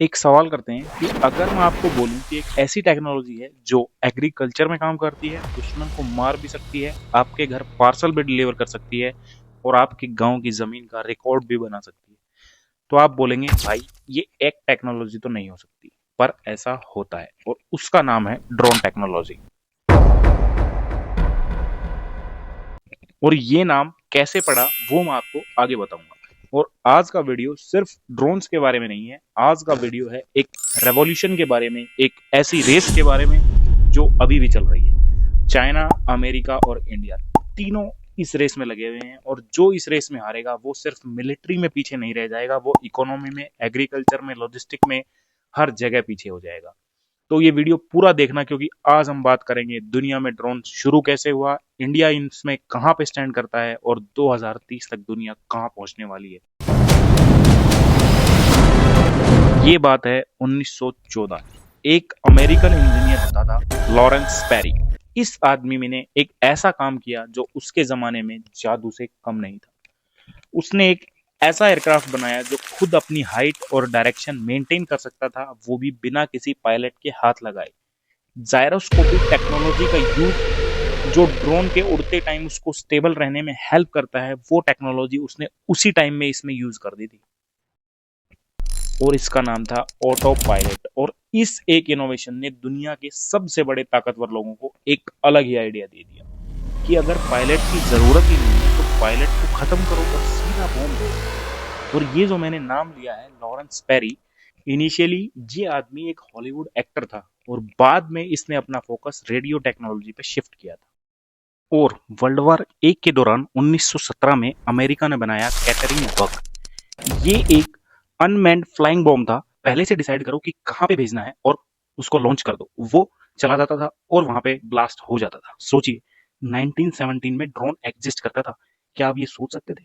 एक सवाल करते हैं कि अगर मैं आपको बोलूं कि एक ऐसी टेक्नोलॉजी है जो एग्रीकल्चर में काम करती है, दुश्मन को मार भी सकती है, आपके घर पार्सल भी डिलीवर कर सकती है और आपके गांव की जमीन का रिकॉर्ड भी बना सकती है, तो आप बोलेंगे भाई ये एक टेक्नोलॉजी तो नहीं हो सकती। पर ऐसा होता है और उसका नाम है ड्रोन टेक्नोलॉजी। और ये नाम कैसे पड़ा वो मैं आपको आगे बताऊंगा। और आज का वीडियो सिर्फ ड्रोन्स के बारे में नहीं है, आज का वीडियो है एक रेवोल्यूशन के बारे में, एक ऐसी रेस के बारे में जो अभी भी चल रही है। चाइना, अमेरिका और इंडिया तीनों इस रेस में लगे हुए हैं और जो इस रेस में हारेगा वो सिर्फ मिलिट्री में पीछे नहीं रह जाएगा, वो इकोनॉमी में, एग्रीकल्चर में, लॉजिस्टिक में, हर जगह पीछे हो जाएगा। तो ये वीडियो पूरा देखना क्योंकि आज हम बात करेंगे दुनिया में ड्रोन शुरू कैसे हुआ, इंडिया इसमें कहाँ पे स्टैंड करता है और 2030 तक दुनिया कहाँ पहुंचने वाली है। ये बात है 1914 की। एक अमेरिकन इंजीनियर होता था लॉरेंस पेरी। इस आदमी ने एक ऐसा काम किया जो उसके जमाने में जादू से कम नहीं था। उसने एक ऐसा एयरक्राफ्ट बनाया जो खुद अपनी हाइट और डायरेक्शन मेंटेन कर सकता था, वो भी बिना किसी पायलट के हाथ लगाए। जायरोस्कोपिक टेक्नोलॉजी का यूज जो ड्रोन के उड़ते टाइम उसको स्टेबल रहने में हेल्प करता है, वो टेक्नोलॉजी उसने उसी टाइम में इसमें यूज कर दी थी और इसका नाम था ऑटो पायलट। और इस एक इनोवेशन ने दुनिया के सबसे बड़े ताकतवर लोगों को एक अलग ही आइडिया दे दिया कि अगर पायलट की जरूरत ही नहीं है तो पायलट को खत्म करो और सीधा बॉम्ब दो। और ये जो मैंने नाम लिया है लॉरेंस पेरी, इनिशियली ये आदमी एक हॉलीवुड एक्टर था और बाद में इसने अपना फोकस रेडियो टेक्नोलॉजी पे शिफ्ट किया था। और वर्ल्ड वार एक के दौरान 1917 में अमेरिका ने बनाया कैथरीन बग। ये एक अनमैन्ड फ्लाइंग बॉम्ब था। पहले से डिसाइड करो कि कहाँ पे भेजना है और उसको लॉन्च कर दो, वो चला जाता था और वहां पे ब्लास्ट हो जाता था। सोचिए 1917 में ड्रोन एग्जिस्ट करता था, क्या आप ये सोच सकते थे?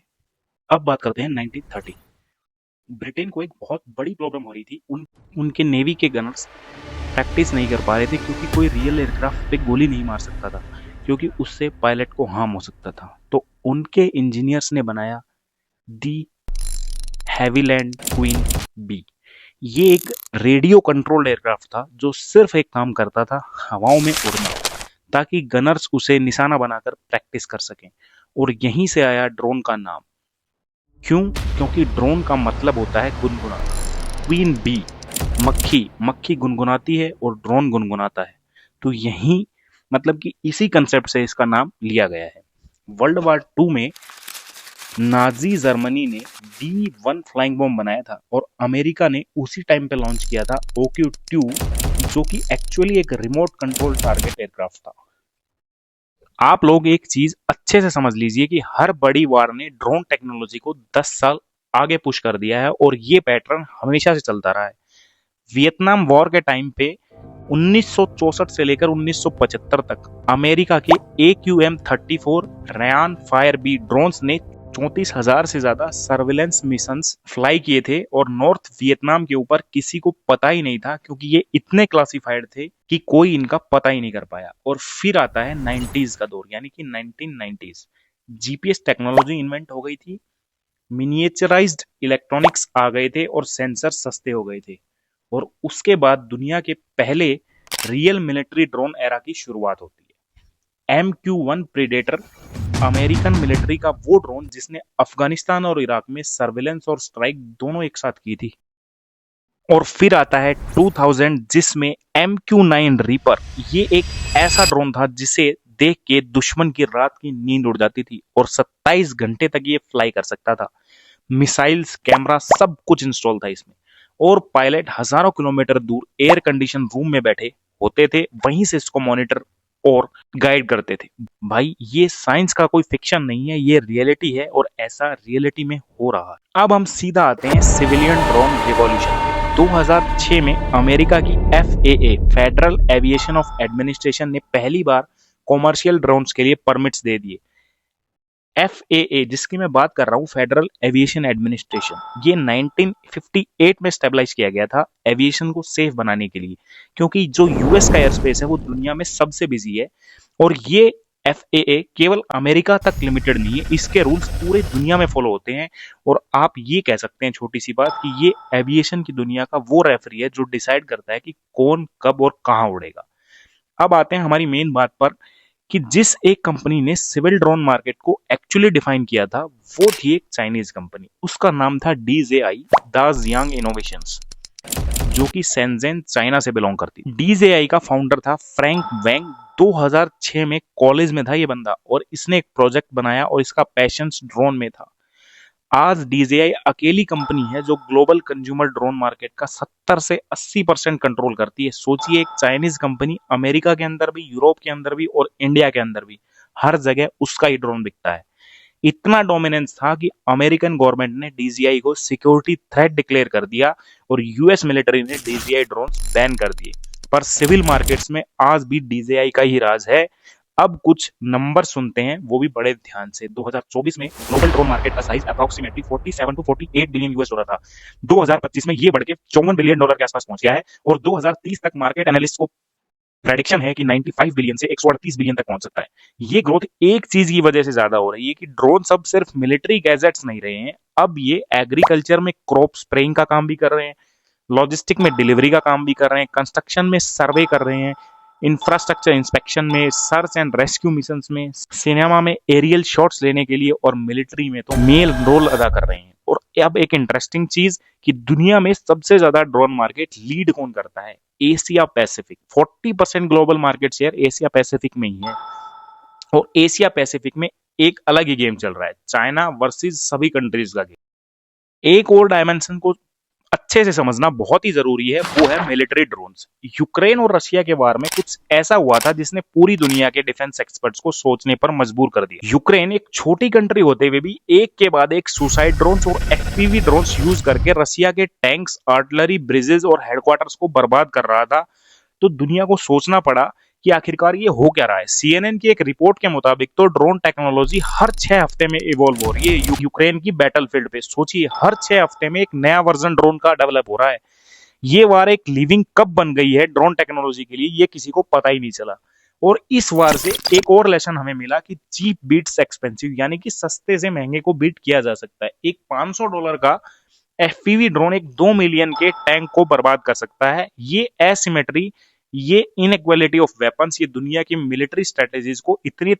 अब बात करते हैं 1930। ब्रिटेन को एक बहुत बड़ी प्रॉब्लम हो रही थी, उनके नेवी के गनर्स प्रैक्टिस नहीं कर पा रहे थे क्योंकि कोई रियल एयरक्राफ्ट पे गोली नहीं मार सकता था क्योंकि उससे पायलट को हार्म हो सकता था। तो उनके इंजीनियर्स ने बनाया दी हैवीलैंड क्वीन बी। ये एक रेडियो कंट्रोल्ड एयरक्राफ्ट था जो सिर्फ एक काम करता था, हवाओं में उड़ना, ताकि गनर्स उसे निशाना बनाकर प्रैक्टिस कर सकें। और यहीं से आया ड्रोन का नाम। क्यों? क्योंकि ड्रोन का मतलब होता है गुनगुनाना। क्वीन बी मक्खी, मक्खी गुनगुनाती है और ड्रोन गुनगुनाता है। तो यही मतलब कि इसी कंसेप्ट से इसका नाम लिया गया है। वर्ल्ड वार टू में नाजी जर्मनी ने D-1 फ्लाइंग बॉम्ब बनाया था और अमेरिका ने उसी टाइम पे लॉन्च किया था OQ-2, जो कि एक्चुअली एक रिमोट कंट्रोल टारगेट एयरक्राफ्ट था। आप लोग एक चीज अच्छे से समझ लीजिए कि हर बड़ी वार ने ड्रोन टेक्नोलॉजी को 10 साल आगे पुश कर दिया है और ये पैटर्न हमेशा से चलता रहा है। वियतनाम वॉर के टाइम पे 1964 से लेकर 1975 तक अमेरिका के AQM-34 Ryan fire B drones ने 34,000 से ज्यादा सर्विलेंस मिशंस फ्लाई किए थे और नॉर्थ वियतनाम के ऊपर किसी को पता ही नहीं था क्योंकि ये इतने क्लासिफाइड थे कि कोई इनका पता ही नहीं कर पाया। और फिर आता है 90s का दौर, यानी कि 1990s। GPS टेक्नोलॉजी इन्वेंट हो गई थी, मिनिएचराइज्ड इलेक्ट्रॉनिक्स आ गए थे और सेंसर सस्ते हो गए थे। और उसके बाद दुनिया के पहले रियल मिलिट्री ड्रोन एरा की शुरुआत होती है। MQ-1 प्रीडेटर, अमेरिकन मिलिट्री का वो ड्रोन जिसने अफगानिस्तान और इराक में सर्विलेंस और स्ट्राइक दोनों एक साथ की थी। और फिर आता है 2000 जिसमें MQ-9 रीपर, ये एक ऐसा ड्रोन था जिसे देख के दुश्मन की रात की नींद उड़ जाती थी और 27 घंटे तक ये फ्लाई कर सकता था। मिसाइल्स, कैमरा, सब कुछ इंस्टॉल था इसमें और पायलट हजारों किलोमीटर दूर एयर कंडीशन रूम में बैठे होते थे, वहीं से इसको मॉनिटर और गाइड करते थे। भाई ये साइंस का कोई फिक्शन नहीं है, ये रियलिटी है और ऐसा रियलिटी में हो रहा है। अब हम सीधा आते हैं सिविलियन ड्रोन रिवॉल्यूशन पे। 2006 में अमेरिका की FAA, federal aviation of administration ने पहली बार कॉमर्शियल ड्रोन्स के लिए परमिट्स दे दिए। FAA जिसकी मैं बात कर रहा हूँ, फेडरल एविएशन एडमिनिस्ट्रेशन, ये 1958 में स्टेबलाइज किया गया था एविएशन को सेफ बनाने के लिए, क्योंकि जो US का एयर स्पेस है वो दुनिया में सबसे बिजी है और ये FAA केवल अमेरिका तक लिमिटेड नहीं है, इसके रूल्स पूरे दुनिया में फॉलो होते हैं। और आप ये कह सकते हैं छोटी सी बात कि ये एविएशन की दुनिया का वो रेफरी है जो डिसाइड करता है कि कौन कब और कहाँ उड़ेगा। अब आते हैं हमारी मेन बात पर कि जिस एक कंपनी ने सिविल ड्रोन मार्केट को एक्चुअली डिफाइन किया था वो थी एक चाइनीज कंपनी, उसका नाम था DJI, दाजियांग इनोवेशंस, जो कि शेंज़ेन चाइना से बिलोंग करती। DJI का फाउंडर था फ्रैंक वैंग। 2006 में कॉलेज में था ये बंदा और इसने एक प्रोजेक्ट बनाया और इसका पैशन ड्रोन में था। आज DJI अकेली कंपनी है जो ग्लोबल कंज्यूमर ड्रोन मार्केट का 70 से 80% कंट्रोल करती है। सोचिए, एक चाइनीज कंपनी अमेरिका के अंदर भी, यूरोप के अंदर भी और इंडिया के अंदर भी हर जगह उसका ही ड्रोन बिकता है। इतना डोमिनेंस था कि अमेरिकन गवर्नमेंट ने DJI को सिक्योरिटी थ्रेट डिक्लेयर कर दिया और US मिलिट्री ने DJI ड्रोन्स बैन कर दिए। पर सिविल मार्केट्स में आज भी DJI का ही राज है। अब कुछ नंबर सुनते हैं, वो भी बड़े ध्यान से। 2024 में ग्लोबल ड्रोन मार्केट का size approximately 47 to 48 billion US dollar था। 2025 में ये बढ़ के 54 बिलियन डॉलर के आसपास पहुंच गया है और 2030 तक मार्केट एनालिस्ट को प्रेडिक्शन है कि 95 बिलियन से 138 बिलियन तक पहुंच सकता है। ये ग्रोथ एक चीज की वजह से ज्यादा हो रही है कि ड्रोन सब सिर्फ मिलिट्री गैजेट्स नहीं रहे हैं, अब ये एग्रीकल्चर में क्रॉप स्प्रेइंग का काम भी कर रहे हैं, लॉजिस्टिक में डिलीवरी का काम भी कर रहे हैं, कंस्ट्रक्शन में सर्वे कर रहे हैं, इंफ्रास्ट्रक्चर इंस्पेक्शन में, सर्च एंड रेस्क्यू मिशंस में, सिनेमा में एरियल शॉट्स लेने के लिए और मिलिट्री में तो मेल रोल अदा कर रहे हैं। और अब एक इंटरेस्टिंग चीज कि दुनिया में सबसे ज्यादा ड्रोन मार्केट लीड कौन करता है? Asia Pacific. 40% global market share Asia Pacific में ही है। और एशिया पैसिफिक में एक अलग ही गेम चल रहा है, चाइना वर्सेस सभी कंट्रीज का गेम। एक और डायमेंशन को अच्छे से समझना बहुत ही जरूरी है, वो है मिलिट्री ड्रोन्स। यूक्रेन और रशिया के वार में कुछ ऐसा हुआ था जिसने पूरी दुनिया के डिफेंस एक्सपर्ट्स को सोचने पर मजबूर कर दिया। यूक्रेन एक छोटी कंट्री होते हुए भी एक के बाद एक सुसाइड ड्रोन्स और FPV ड्रोन्स यूज करके रशिया के टैंक्स, आर्टिलरी, ब्रिजेस और हेडक्वार्टर्स को बर्बाद कर रहा था। तो दुनिया को सोचना पड़ा कि आखिरकार ये हो क्या रहा है। CNN की एक रिपोर्ट के मुताबिक तो ड्रोन टेक्नोलॉजी हर 6 हफ्ते में इवॉल्व हो रही है। यूक्रेन की बैटलफील्ड पे सोचिए, हर 6 हफ्ते में एक नया वर्जन ड्रोन का डेवलप हो रहा है। ये वार एक लिविंग कब बन गई है ड्रोन टेक्नोलॉजी के लिए, ये किसी को पता ही नहीं चला। और इस वार से एक और लेसन हमें मिला कि चीप बीट्स एक्सपेंसिव, यानी कि सस्ते से महंगे को बीट किया जा सकता है। एक $500 का FPV ड्रोन एक 2 मिलियन के टैंक को बर्बाद कर सकता है। ये एसिमेट्री, ये इनइक्वालिटी ऑफ वेपन्स, ये दुनिया की मिलिट्री स्ट्रेटेजीज को इतनी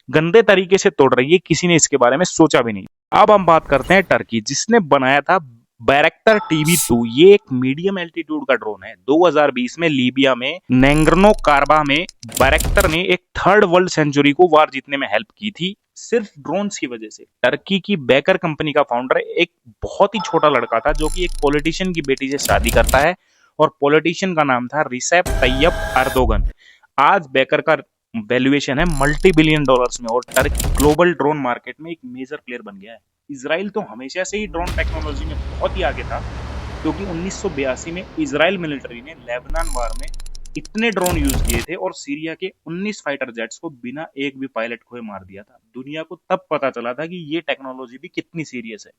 गंदे तरीके से तोड़ रही है, किसी ने इसके बारे में सोचा भी नहीं। अब हम बात करते हैं टर्की, जिसने बनाया था बैरक्टर TB2। ये एक मीडियम एल्टीट्यूड का ड्रोन है। 2020 में लीबिया में नैग्रोर्नो कारबाख में बैरक्टर ने एक थर्ड वर्ल्ड सेंचुरी को वार जीतने में हेल्प की थी, सिर्फ ड्रोन्स की वजह से। टर्की की बैकर कंपनी का फाउंडर एक बहुत ही छोटा लड़का था जो कि एक पॉलिटिशियन की बेटी से शादी करता है और पॉलिटिशियन का नाम था रिसेप तैयब अर्दोगन। आज बैकर का वैल्यूएशन है मल्टी बिलियन डॉलर्स में और टर्की ग्लोबल ड्रोन मार्केट में एक मेजर प्लेयर बन गया है। इजराइल तो हमेशा से ही ड्रोन टेक्नोलॉजी में बहुत ही आगे था, क्योंकि 1982 में इजराइल मिलिट्री ने लेबनान वार में इतने ड्रोन यूज किए थे और सीरिया के 19 फाइटर जेट्स को बिना एक भी पायलट खोए मार दिया था। दुनिया को तब पता चला था कि ये टेक्नोलॉजी भी कितनी सीरियस है।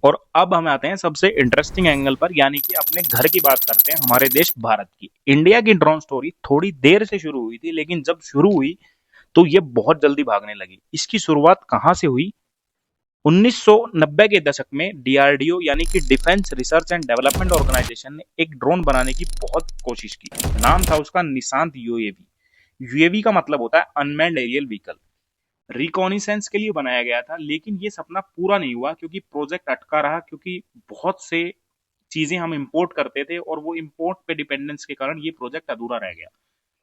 और अब हम आते हैं सबसे इंटरेस्टिंग एंगल पर, यानी कि अपने घर की बात करते हैं, हमारे देश भारत की। इंडिया की ड्रोन स्टोरी थोड़ी देर से शुरू हुई थी, लेकिन जब शुरू हुई तो ये बहुत जल्दी भागने लगी। इसकी शुरुआत कहां से हुई? 1990 के दशक में DRDO यानी कि defence research and development organisation ने एक ड्रोन बनाने की बहुत कोशिश की। नाम था उसका निशांत UAV। UAV का मतलब होता है अनमैन्ड एरियल व्हीकल। रिकॉनिसेंस के लिए बनाया गया था, लेकिन ये सपना पूरा नहीं हुआ क्योंकि प्रोजेक्ट अटका रहा, क्योंकि बहुत से चीजें हम इंपोर्ट करते थे और वो इंपोर्ट पे डिपेंडेंस के कारण ये प्रोजेक्ट अधूरा रह गया।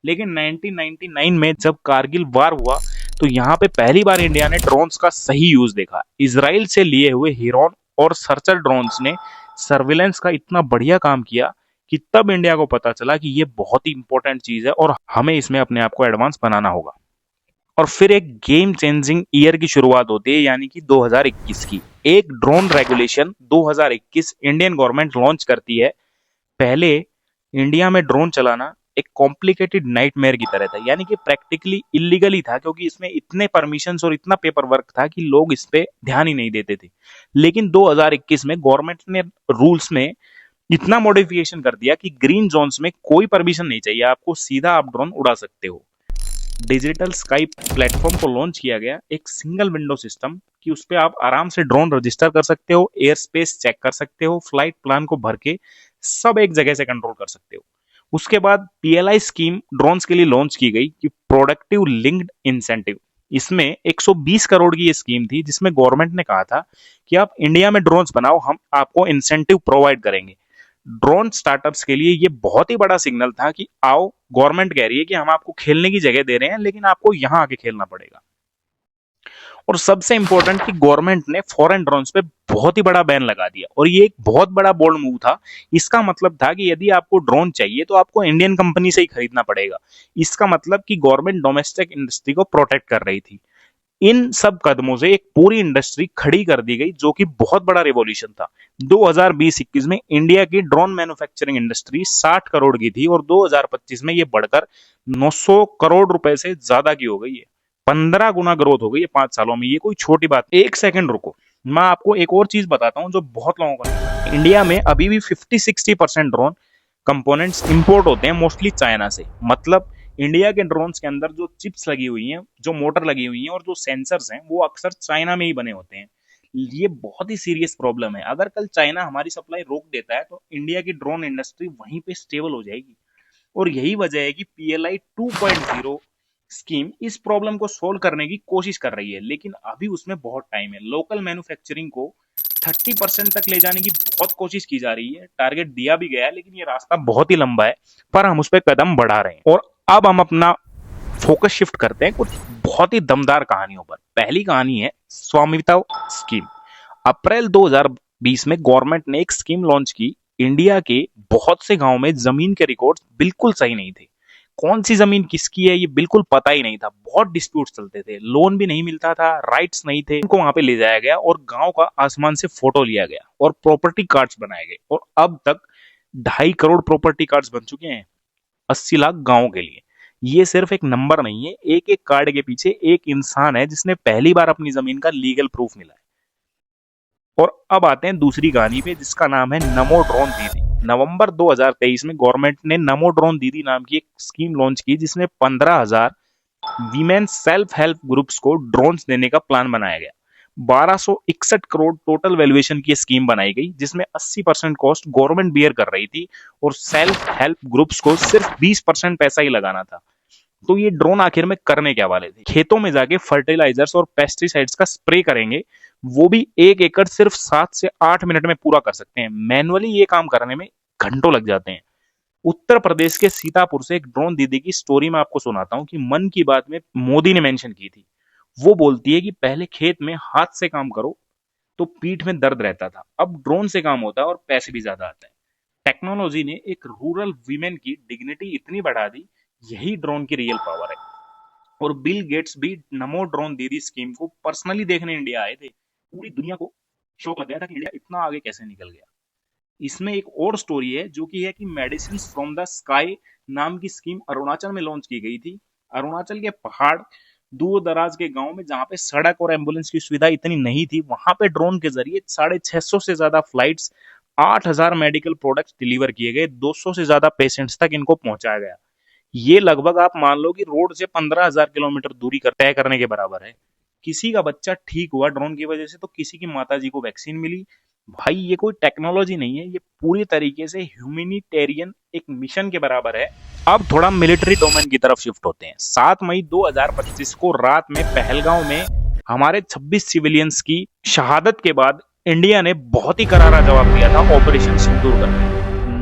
लेकिन 1999 में जब कारगिल वार हुआ तो यहाँ पे पहली बार इंडिया ने ड्रोन्स का सही यूज देखा। इजराइल से लिए हुए हिरोन और सर्चर ड्रोन्स ने सर्विलेंस का इतना बढ़िया काम किया कि तब इंडिया को पता चला कि ये बहुत ही इंपॉर्टेंट चीज है और हमें इसमें अपने आप को एडवांस बनाना होगा। और फिर एक गेम चेंजिंग ईयर की शुरुआत होती है, यानी कि 2021 की। एक drone regulation 2021 Indian government launch करती है। पहले इंडिया में ड्रोन चलाना एक कॉम्प्लिकेटेड नाइटमेयर की तरह था, यानी कि प्रैक्टिकली इलीगल ही था, क्योंकि इसमें इतने परमिशंस और इतना पेपर वर्क था कि लोग इस पे ध्यान ही नहीं देते थे। लेकिन 2021 में गवर्नमेंट ने रूल्स में इतना मॉडिफिकेशन कर दिया कि ग्रीन जोन्स में कोई परमिशन नहीं चाहिए आपको, सीधा आप ड्रोन उड़ा सकते हो। डिजिटल स्काई प्लेटफॉर्म को लॉन्च किया गया, एक सिंगल विंडो सिस्टम कि उस पे आप आराम से ड्रोन रजिस्टर कर सकते हो, एयर स्पेस चेक कर सकते हो, फ्लाइट प्लान को भर के सब एक जगह से कंट्रोल कर सकते हो। उसके बाद पीएलआई स्कीम ड्रोन्स के लिए लॉन्च की गई कि प्रोडक्टिव लिंक्ड इंसेंटिव। इसमें 120 करोड़ की ये स्कीम थी जिसमें गवर्नमेंट ने कहा था कि आप इंडिया में ड्रोन्स बनाओ, हम आपको इंसेंटिव प्रोवाइड करेंगे। ड्रोन स्टार्टअप्स के लिए ये बहुत ही बड़ा सिग्नल था कि आओ, गवर्नमेंट कह रही है कि हम आपको खेलने की जगह दे रहे हैं लेकिन आपको यहां आके खेलना पड़ेगा। और सबसे इंपॉर्टेंट कि गवर्नमेंट ने फॉरेन ड्रोन्स पे बहुत ही बड़ा बैन लगा दिया और ये एक बहुत बड़ा बोल्ड मूव था। इसका मतलब था कि यदि आपको ड्रोन चाहिए तो आपको इंडियन कंपनी से ही खरीदना पड़ेगा। इसका मतलब कि गवर्नमेंट डोमेस्टिक इंडस्ट्री को प्रोटेक्ट कर रही थी। इन सब कदमों से एक पूरी इंडस्ट्री खड़ी कर दी गई जो कि बहुत बड़ा रिवॉल्यूशन था। 2020-21 में इंडिया की ड्रोन मैन्युफैक्चरिंग इंडस्ट्री 60 करोड़ की थी और 2025 में ये बढ़कर 900 करोड़ रुपए से ज्यादा की हो गई है। 15 गुना ग्रोथ हो गई है 5 सालों में। ये कोई छोटी बात। एक सेकंड रुको, मैं आपको एक और चीज बताता हूँ जो बहुत लोगों को नहीं पता। इंडिया में अभी भी 50-60% ड्रोन कंपोनेंट्स इंपोर्ट होते हैं, मोस्टली चाइना से। मतलब इंडिया के ड्रोन्स के अंदर जो चिप्स लगी हुई हैं, जो मोटर लगी हुई हैं और जो सेंसर्स हैं वो अक्सर चाइना में ही बने होते हैं। ये बहुत ही सीरियस प्रॉब्लम है। अगर कल चाइना हमारी सप्लाई रोक देता है तो इंडिया की ड्रोन इंडस्ट्री वहीं पे स्टेबल हो जाएगी। और यही वजह है कि पीएलआई 2.0 स्कीम इस प्रॉब्लम को सोल्व करने की कोशिश कर रही है, लेकिन अभी उसमें बहुत टाइम है। लोकल मैन्युफैक्चरिंग को 30% तक ले जाने की बहुत कोशिश की जा रही है, टारगेट दिया भी गया है, लेकिन ये रास्ता बहुत ही लंबा है, पर हम उस पर कदम बढ़ा रहे हैं। और अब हम अपना फोकस शिफ्ट करते हैं कुछ बहुत ही दमदार कहानियों पर। पहली कहानी है स्वामित्व स्कीम। अप्रैल 2020 में गवर्नमेंट ने एक स्कीम लॉन्च की। इंडिया के बहुत से गांव में जमीन के रिकॉर्ड्स बिल्कुल सही नहीं थे। कौन सी जमीन किसकी है ये बिल्कुल पता ही नहीं था। बहुत डिस्प्यूट चलते थे, लोन भी नहीं मिलता था, राइट्स नहीं थे। उनको वहां पे ले जाया गया और गांव का आसमान से फोटो लिया गया और प्रॉपर्टी कार्ड्स बनाए गए। और अब तक 2.5 करोड़ प्रॉपर्टी कार्ड्स बन चुके हैं 80 लाख गांवों के लिए। ये सिर्फ एक नंबर नहीं है, एक एक कार्ड के पीछे एक इंसान है जिसने पहली बार अपनी जमीन का लीगल प्रूफ मिला है। और अब आते हैं दूसरी कहानी पे जिसका नाम है नमो ड्रोन दीदी। नवंबर 2023 में गवर्नमेंट ने नमो ड्रोन दीदी नाम की एक स्कीम लॉन्च की जिसमें 15,000 वीमेन सेल्फ हेल्प ग्रुप्स को ड्रोन्स देने का प्लान बनाया गया। 1261 करोड़ टोटल वैल्यूएशन की स्कीम बनाई गई जिसमें 80% कॉस्ट गवर्नमेंट बियर कर रही थी और सेल्फ हेल्प ग्रुप्स को सिर्फ 20% पैसा ही लगाना था। तो ये ड्रोन आखिर में करने क्या वाले थे? खेतों में जाके फर्टिलाइजर्स और पेस्टिसाइड्स का स्प्रे करेंगे, वो भी 1 एकड़ सिर्फ 7 से 8 मिनट में पूरा कर सकते हैं। मैनुअली ये काम करने में घंटों लग जाते हैं। उत्तर प्रदेश के सीतापुर से एक ड्रोन दीदी की स्टोरी मैं आपको सुनाता हूँ कि मन की बात में मोदी ने मेंशन की थी। वो बोलती है कि पहले खेत में हाथ से काम करो तो पीठ में दर्द रहता था, अब ड्रोन से काम होता है और पैसे भी ज्यादा आते हैं। टेक्नोलॉजी ने एक रूरल वीमेन की डिग्निटी इतनी बढ़ा दी, यही ड्रोन की रियल पावर है। और बिल गेट्स भी नमो ड्रोन दीदी स्कीम को पर्सनली देखने इंडिया आए थे। पूरी दुनिया को शौक लग गया था कि इंडिया इतना आगे कैसे निकल गया। इसमें एक और स्टोरी है जो कि है कि मेडिसिन फ्रॉम द स्काई नाम की स्कीम अरुणाचल में लॉन्च की गई थी। अरुणाचल के पहाड़, दूर दराज के गांव में जहां पे सड़क और एम्बुलेंस की सुविधा इतनी नहीं थी, वहां पे ड्रोन के जरिए 650 से ज्यादा फ्लाइट्स, 8,000 मेडिकल प्रोडक्ट्स डिलीवर किए गए, 200 से ज्यादा पेशेंट्स तक इनको पहुंचाया गया। ये लगभग आप मान लो कि रोड से 15,000 किलोमीटर दूरी तय करने के बराबर है। किसी का बच्चा ठीक हुआ ड्रोन की वजह से तो किसी की माता जी को वैक्सीन मिली। भाई ये कोई टेक्नोलॉजी नहीं है, ये पूरी तरीके से ह्यूमैनिटेरियन एक मिशन के बराबर है। अब थोड़ा मिलिट्री डोमेन की तरफ शिफ्ट होते हैं। 7 मई 2025 को रात में पहलगांव में हमारे 26 सिविलियंस की शहादत के बाद इंडिया ने बहुत ही करारा जवाब दिया था ऑपरेशन सिंदूर करके।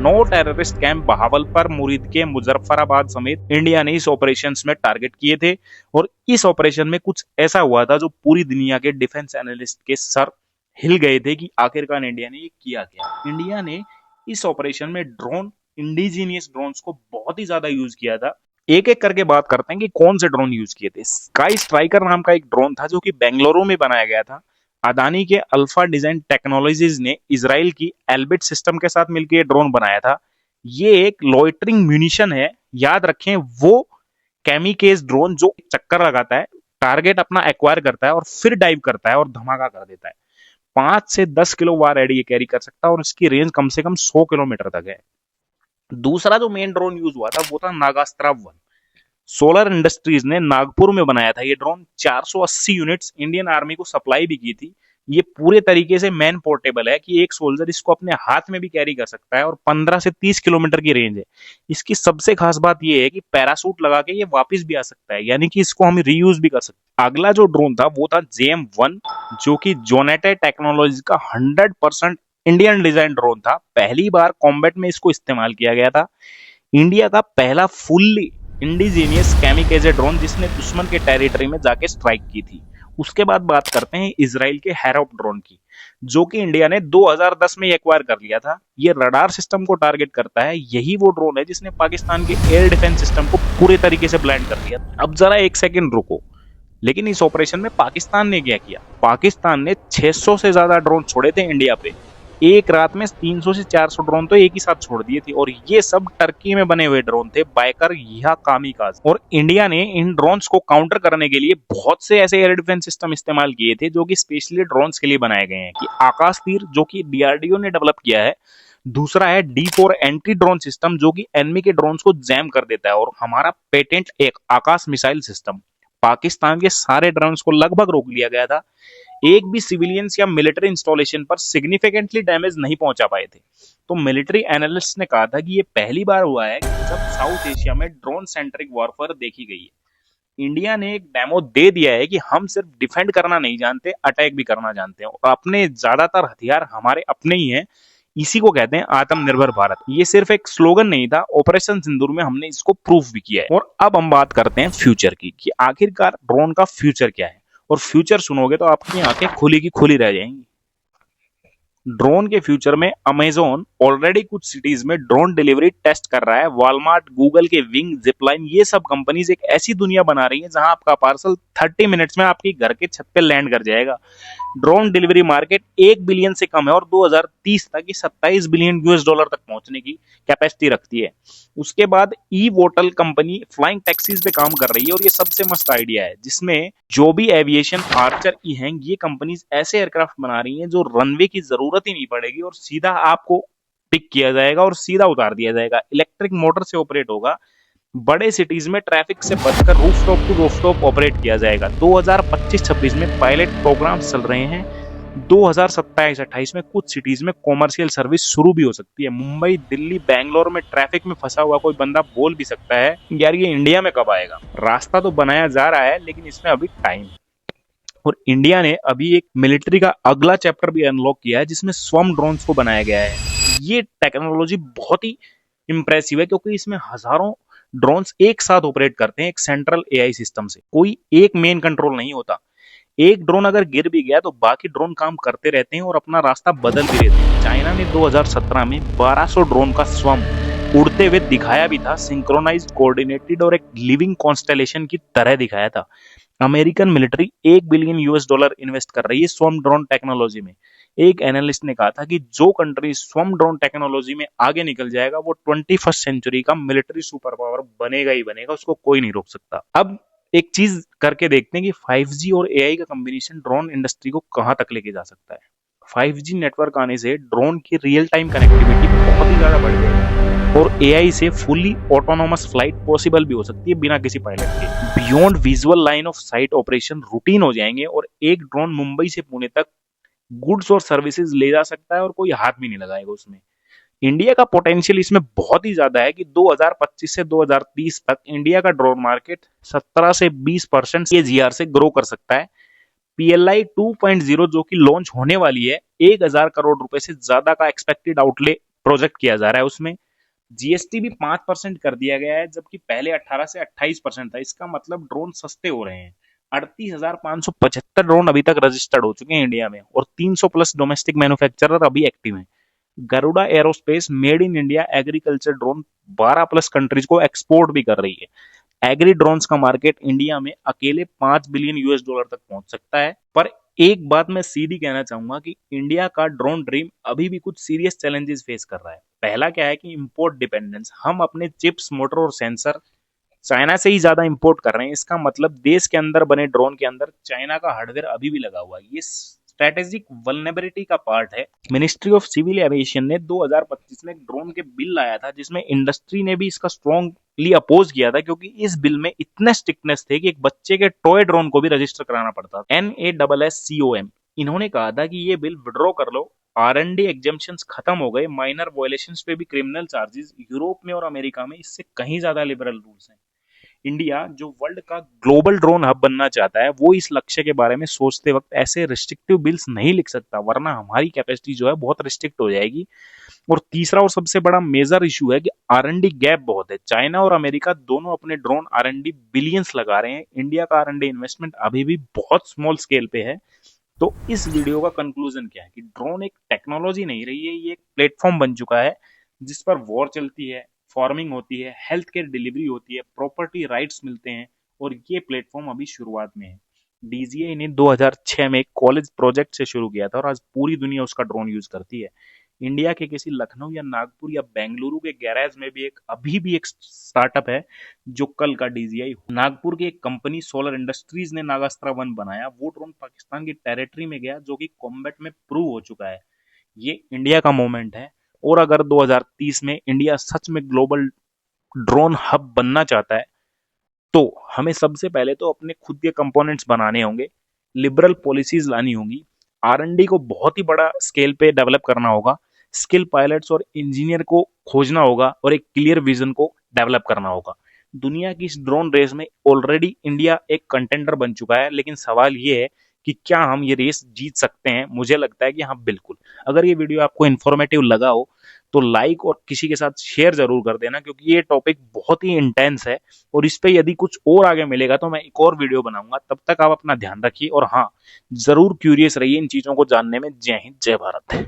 9 टेररिस्ट कैंप बहावलपुर, मुरीद के मुजफ्फराबाद समेत इंडिया ने इस ऑपरेशन में टारगेट किए थे। और इस ऑपरेशन में कुछ ऐसा हुआ था जो पूरी दुनिया के डिफेंस एनालिस्ट के सर हिल गए थे कि आखिरकार इंडिया ने ये किया क्या। इंडिया ने इस ऑपरेशन में ड्रोन, इंडिजीनियस ड्रोन्स को बहुत ही ज्यादा यूज किया था। एक एक करके बात करते हैं कि कौन से ड्रोन यूज किए थे। स्काई स्ट्राइकर नाम का एक ड्रोन था जो कि बेंगलुरु में बनाया गया था। अदानी के अल्फा डिजाइन टेक्नोलॉजीज ने इजराइल की एल्बिट सिस्टम के साथ मिलकर ये ड्रोन बनाया था। ये एक लॉइटरिंग म्यूनिशन है, याद रखें, वो कैमिकेज ड्रोन जो चक्कर लगाता है, टारगेट अपना एक्वायर करता है और फिर डाइव करता है और धमाका कर देता है। 5 से 10 किलो वार एडी ये कैरी कर सकता है और इसकी रेंज कम से कम 100 किलोमीटर तक है। दूसरा जो मेन ड्रोन यूज हुआ था वो था नागास्त्रा 1। सोलर इंडस्ट्रीज ने नागपुर में बनाया था ये ड्रोन। 480 यूनिट्स इंडियन आर्मी को सप्लाई भी की थी। ये पूरे तरीके से मैन पोर्टेबल है कि एक सोल्जर इसको अपने हाथ में भी कैरी कर सकता है और 15 से 30 किलोमीटर की रेंज है। इसकी सबसे खास बात यह है कि पैरासूट लगा के ये वापस भी आ सकता है, यानी कि इसको हम रीयूज भी कर सकते हैं। अगला जो ड्रोन था वो था JM-1, जो कि जोनेटे टेक्नोलॉजी का 100% इंडियन डिजाइन ड्रोन था। पहली बार कॉम्बैट में इसको इस्तेमाल किया गया था। इंडिया का पहला फुल्ली इंडिजीनियस कैमिकेजे ड्रोन जिसने दुश्मन के टेरिटरी में जाके स्ट्राइक की थी। उसके बाद बात करते हैं इजराइल के हैरोप ड्रोन की, जो कि इंडिया ने 2010 में एक्वायर कर लिया था। ये रडार सिस्टम को टारगेट करता है। यही वो ड्रोन है जिसने पाकिस्तान के एयर डिफेंस सिस्टम को पूरे तरीके से ब्लाइंड कर दिया। अब जरा एक सेकंड रुको, लेकिन इस ऑपरेशन में पाकिस्तान ने क्या किया? पाकिस्तान ने 600 से ज्यादा ड्रोन छोड़े थे इंडिया पे। एक रात में 300 से 400 ड्रोन तो एक ही साथ छोड़ दिए थे, और ये सब टर्की में बने हुए ड्रोन थे, बाइकर या कामिकाज। और इंडिया ने इन ड्रोन्स को काउंटर करने के लिए बहुत से ऐसे एयर डिफेंस सिस्टम इस्तेमाल किए थे जो कि स्पेशली ड्रोन्स के लिए बनाए गए हैं। कि आकाश तीर, जो कि DRDO ने डेवलप किया है। दूसरा है D4 एंटी ड्रोन सिस्टम, जो कि एनिमी के ड्रोन्स को जैम कर देता है। और हमारा पेटेंट एक आकाश मिसाइल सिस्टम। पाकिस्तान के सारे ड्रोन्स को लगभग रोक लिया गया था। एक भी सिविलियंस या मिलिट्री इंस्टॉलेशन पर सिग्निफिकेंटली डैमेज नहीं पहुंचा पाए थे। तो मिलिट्री एनालिस्ट ने कहा था कि ये पहली बार हुआ है जब साउथ एशिया में ड्रोन सेंट्रिक वॉरफेयर देखी गई है। इंडिया ने एक डेमो दे दिया है कि हम सिर्फ डिफेंड करना नहीं जानते, अटैक भी करना जानते हैं, और अपने ज्यादातर हथियार हमारे अपने ही हैं। इसी को कहते हैं आत्मनिर्भर भारत। ये सिर्फ एक स्लोगन नहीं था, ऑपरेशन सिंदूर में हमने इसको प्रूफ भी किया है। और अब हम बात करते हैं फ्यूचर की, कि आखिरकार ड्रोन का फ्यूचर क्या है। और फ्यूचर सुनोगे तो आपकी आंखें खुली की खुली रह जाएंगी। ड्रोन के फ्यूचर में अमेजोन ऑलरेडी कुछ सिटीज में ड्रोन डिलीवरी टेस्ट कर रहा है। वॉलमार्ट, गूगल के विंग, जिपलाइन, ये सब कंपनीज एक ऐसी दुनिया बना रही है जहां आपका पार्सल 30 मिनट्स में आपके घर के छत पे लैंड कर जाएगा। ड्रोन डिलीवरी मार्केट 1 बिलियन से कम है और 2030 तक ये 27 बिलियन US डॉलर तक पहुंचने की कैपेसिटी रखती है। उसके बाद ई वोटल कंपनी फ्लाइंग टैक्सीज पे काम कर रही है, और ये सबसे मस्त आइडिया है, जिसमें जो भी एविएशन, आर्चर, ई-हैंग, ये कंपनीज ऐसे एयरक्राफ्ट बना रही हैं जो रनवे की जरूरत ही नहीं पड़ेगी और सीधा आपको पिक किया जाएगा और सीधा उतार दिया जाएगा। इलेक्ट्रिक मोटर से ऑपरेट होगा। बड़े सिटीज में ट्रैफिक से बचकर रूफटॉप टू रूफटॉप ऑपरेट किया जाएगा। 2025-26 में पायलट प्रोग्राम चल रहे हैं। 2027-28 में कुछ सिटीज में कॉमर्शियल सर्विस शुरू भी हो सकती है। मुंबई, दिल्ली, बैंगलोर में ट्रैफिक में फंसा हुआ कोई बंदा बोल भी सकता है, यार ये इंडिया में कब आएगा? रास्ता तो बनाया जा रहा है, लेकिन इसमें अभी टाइम। और इंडिया ने अभी एक मिलिट्री का अगला चैप्टर भी अनलॉक किया है, जिसमें स्वम ड्रोन्स को बनाया गया है। ये टेक्नोलॉजी बहुत ही इंप्रेसिव है, क्योंकि इसमें हजारों ड्रोन्स एक साथ ऑपरेट करते हैं एक सेंट्रल AI सिस्टम से। कोई एक मेन कंट्रोल नहीं होता। एक ड्रोन अगर गिर भी गया तो बाकी ड्रोन काम करते रहते हैं और अपना रास्ता बदल भी देते हैं। चाइना ने 2017 में 1200 ड्रोन का स्वम उड़ते हुए दिखाया भी था। सिंक्रोनाइज्ड, कोऑर्डिनेटेड और एक लिविंग कॉन्स्टेलेशन की तरह दिखाया था। American military 1 billion US dollar invest कर रही है स्वम ड्रोन टेक्नोलॉजी में। एक एनालिस्ट ने कहा था कि जो कंट्री स्वम ड्रोन टेक्नोलॉजी में आगे निकल जाएगा वो 21st सेंचुरी का मिलिट्री सुपर पावर बनेगा ही बनेगा, उसको कोई नहीं रोक सकता। अब एक चीज करके देखते हैं कि 5G और AI का कॉम्बिनेशन ड्रोन इंडस्ट्री को कहां तक लेके जा सकता है। 5G नेटवर्क आने से ड्रोन की रियल टाइम कनेक्टिविटी बहुत ही ज्यादा बढ़ जाएगी, और AI से फुल्ली ऑटोनोमस फ्लाइट पॉसिबल भी हो सकती है बिना किसी पायलट के। Beyond visual line of site operation routine हो जाएंगे, और एक ड्रोन मुंबई से पुणे तक गुड्स और सर्विसेज ले जा सकता है और कोई हाथ भी नहीं लगाएगा उसमें। इंडिया का पोटेंशियल इसमें बहुत ही ज्यादा है कि 2025 से 2030 तक इंडिया का ड्रोन मार्केट 17 से 20% CAGR से ग्रो कर सकता है। PLI 2.0 जो कि लॉन्च होने वाली है, 1000 करोड़ रुपए से ज्यादा का एक्सपेक्टेड आउटले प्रोजेक्ट किया जा रहा है। उसमें GST भी 5% कर दिया गया है, जबकि पहले 18 से 28% था। इसका मतलब ड्रोन सस्ते हो रहे हैं। 38,575 ड्रोन अभी तक रजिस्टर्ड हो चुके हैं इंडिया में, और 300 प्लस डोमेस्टिक मैन्युफैक्चरर अभी एक्टिव हैं। Garuda aerospace made in India agriculture drone 12 plus countries को एक्सपोर्ट भी कर रही है। एग्री ड्रोन्स का मार्केट इंडिया में अकेले 5 बिलियन US डॉलर तक पहुंच सकता है। पर एक बात मैं सीधी कहना चाहूंगा कि इंडिया का ड्रोन ड्रीम अभी भी कुछ सीरियस चैलेंजेस फेस कर रहा है। पहला क्या है कि इंपोर्ट डिपेंडेंस। हम अपने चिप्स, मोटर और सेंसर चाइना से ही ज्यादा इंपोर्ट कर रहे हैं। इसका मतलब देश के अंदर बने ड्रोन के अंदर चाइना का हार्डवेयर अभी भी लगा हुआ है। ये स्ट्रेटेजिक वल्नरेबिलिटी का पार्ट है। मिनिस्ट्री ऑफ सिविल एविएशन ने 2025 में एक ड्रोन के बिल लाया था, जिसमें इंडस्ट्री ने भी इसका स्ट्रॉन्गली अपोज किया था, क्योंकि इस बिल में इतने स्ट्रिक्टनेस थे कि एक बच्चे के टॉय ड्रोन को भी रजिस्टर कराना पड़ता था। NASSCOM इन्होंने कहा था कि ये बिल विड्रॉ कर लो, R&D एग्जेम्पशंस खत्म हो गए, माइनर वायलेशंस पे भी क्रिमिनल चार्जेस। यूरोप में और अमेरिका में इससे कहीं ज्यादा लिबरल रूल्स हैं। इंडिया जो वर्ल्ड का ग्लोबल ड्रोन हब बनना चाहता है, वो इस लक्ष्य के बारे में सोचते वक्त ऐसे रिस्ट्रिक्टिव बिल्स नहीं लिख सकता, वरना हमारी कैपेसिटी जो है बहुत रिस्ट्रिक्ट हो जाएगी। और तीसरा और सबसे बड़ा मेजर इशू है कि R&D गैप बहुत है। चाइना और अमेरिका दोनों अपने ड्रोन R&D बिलियंस लगा रहे हैं, इंडिया का R&D इन्वेस्टमेंट अभी भी बहुत स्मॉल स्केल पे है। तो इस वीडियो का कंक्लूजन क्या है कि ड्रोन एक टेक्नोलॉजी नहीं रही है, ये एक प्लेटफॉर्म बन चुका है जिस पर वॉर चलती है, फार्मिंग होती है, हेल्थ केयर डिलीवरी होती है, प्रॉपर्टी राइट्स मिलते हैं, और ये प्लेटफॉर्म अभी शुरुआत में है। DJI ने 2006 में एक कॉलेज प्रोजेक्ट से शुरू किया था और आज पूरी दुनिया उसका ड्रोन यूज करती है। इंडिया के किसी लखनऊ या नागपुर या बेंगलुरु के गैराज में भी अभी भी एक स्टार्टअप है जो कल का DJI हो। नागपुर की एक कंपनी सोलर इंडस्ट्रीज ने नागास्त्रा 1 बनाया, वो ड्रोन पाकिस्तान की टेरिटरी में गया, जो कि कॉम्बैट में प्रूव हो चुका है। ये इंडिया का मोमेंट है। और अगर 2030 में इंडिया सच में ग्लोबल ड्रोन हब बनना चाहता है, तो हमें सबसे पहले तो अपने खुद के कंपोनेंट्स बनाने होंगे, लिबरल पॉलिसीज लानी होंगी, R&D को बहुत ही बड़ा स्केल पे डेवलप करना होगा, स्किल पायलट्स और इंजीनियर को खोजना होगा, और एक क्लियर विजन को डेवलप करना होगा। दुनिया की इस ड्रोन रेस में ऑलरेडी इंडिया एक कंटेंडर बन चुका है, लेकिन सवाल ये है कि क्या हम ये रेस जीत सकते हैं। मुझे लगता है कि हाँ, बिल्कुल। अगर ये वीडियो आपको इन्फॉर्मेटिव लगा हो तो लाइक और किसी के साथ शेयर जरूर कर देना, क्योंकि ये टॉपिक बहुत ही इंटेंस है, और इस पे यदि कुछ और आगे मिलेगा तो मैं एक और वीडियो बनाऊंगा। तब तक आप अपना ध्यान रखिए, और हाँ, जरूर क्यूरियस रहिए इन चीजों को जानने में। जय हिंद, जय भारत।